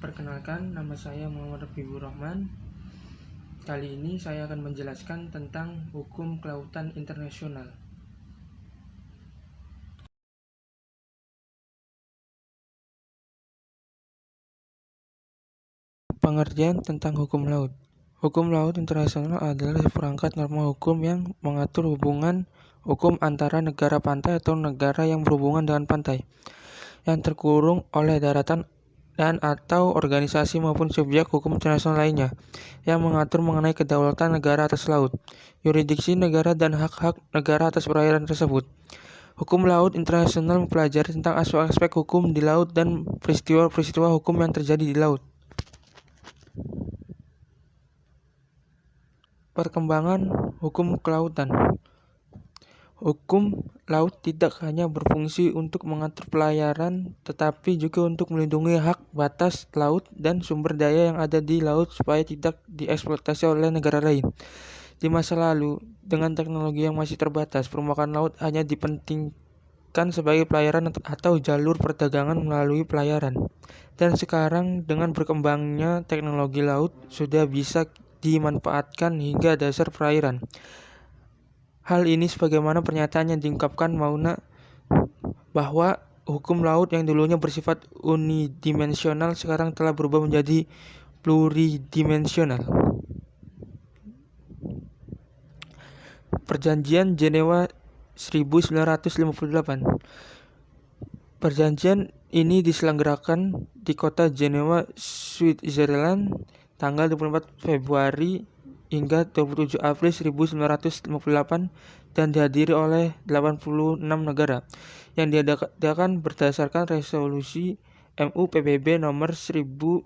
Perkenalkan, nama saya Muhammad Habibur Rahman. Kali ini saya akan menjelaskan tentang hukum kelautan internasional. Pengertian tentang hukum laut. Hukum laut internasional adalah seperangkat norma hukum yang mengatur hubungan hukum antara negara pantai atau negara yang berhubungan dengan pantai, yang terkurung oleh daratan dan atau organisasi maupun subjek hukum internasional lainnya, yang mengatur mengenai kedaulatan negara atas laut, yurisdiksi negara dan hak-hak negara atas perairan tersebut. Hukum laut internasional mempelajari tentang aspek-aspek hukum di laut dan peristiwa-peristiwa hukum yang terjadi di laut. Perkembangan hukum kelautan. Hukum laut tidak hanya berfungsi untuk mengatur pelayaran, tetapi juga untuk melindungi hak batas laut dan sumber daya yang ada di laut supaya tidak dieksploitasi oleh negara lain. Di masa lalu, dengan teknologi yang masih terbatas, permukaan laut hanya dipentingkan sebagai pelayaran atau jalur perdagangan melalui pelayaran. Dan sekarang, dengan berkembangnya teknologi laut, sudah bisa dimanfaatkan hingga dasar perairan. Hal ini sebagaimana pernyataan yang diungkapkan Mauna bahwa hukum laut yang dulunya bersifat unidimensional sekarang telah berubah menjadi pluridimensional. Perjanjian Jenewa 1958. Perjanjian ini diselenggarakan di kota Jenewa, Switzerland, tanggal 24 Februari hingga 27 April 1958 dan dihadiri oleh 86 negara yang diadakan berdasarkan resolusi MU PBB nomor 1105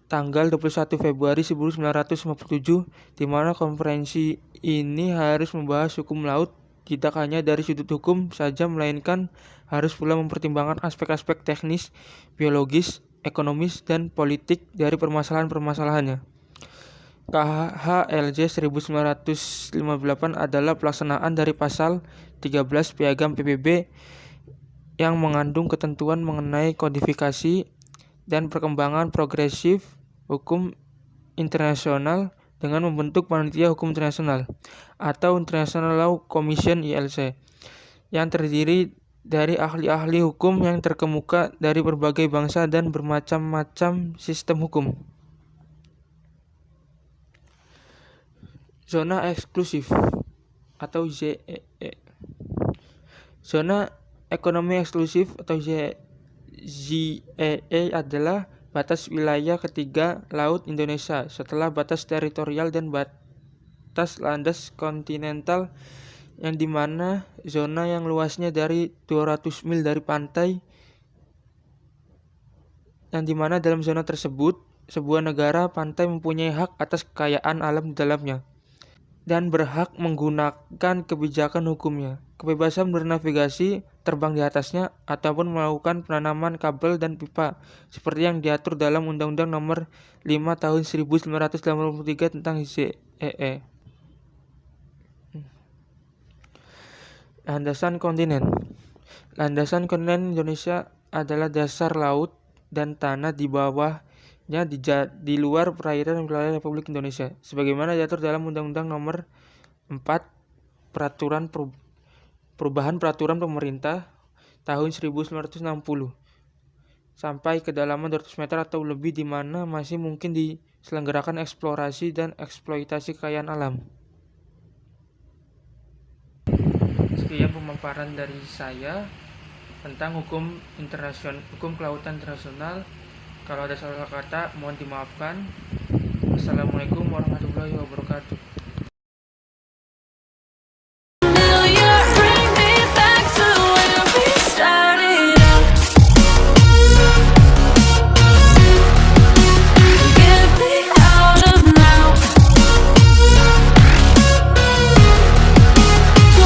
tanggal 21 Februari 1957, di mana konferensi ini harus membahas hukum laut tidak hanya dari sudut hukum saja, melainkan harus pula mempertimbangkan aspek-aspek teknis, biologis, ekonomis, dan politik dari permasalahan-permasalahannya. KHLJ 1958 adalah pelaksanaan dari pasal 13 Piagam PBB yang mengandung ketentuan mengenai kodifikasi dan perkembangan progresif hukum internasional dengan membentuk Panitia Hukum Internasional atau International Law Commission ILC yang terdiri dari ahli-ahli hukum yang terkemuka dari berbagai bangsa dan bermacam-macam sistem hukum. Zona eksklusif atau ZEE. Zona ekonomi eksklusif atau ZEE adalah batas wilayah ketiga laut Indonesia setelah batas teritorial dan batas landas kontinental, yang dimana zona yang luasnya dari 200 mil dari pantai, yang dimana dalam zona tersebut sebuah negara pantai mempunyai hak atas kekayaan alam di dalamnya dan berhak menggunakan kebijakan hukumnya, kebebasan bernavigasi, terbang di atasnya, ataupun melakukan penanaman kabel dan pipa, seperti yang diatur dalam Undang-Undang Nomor 5 Tahun 1983 tentang ZEE. Landasan kontinen. Landasan kontinen Indonesia adalah dasar laut dan tanah di bawahnya di luar perairan wilayah Republik Indonesia, sebagaimana diatur dalam Undang-Undang Nomor 4 Perubahan Peraturan Pemerintah tahun 1960 sampai kedalaman 200 meter atau lebih, di mana masih mungkin diselenggarakan eksplorasi dan eksploitasi kekayaan alam. Sekian pemaparan dari saya tentang hukum kelautan internasional. Kalau ada salah kata, mohon dimaafkan. Assalamualaikum warahmatullahi wabarakatuh.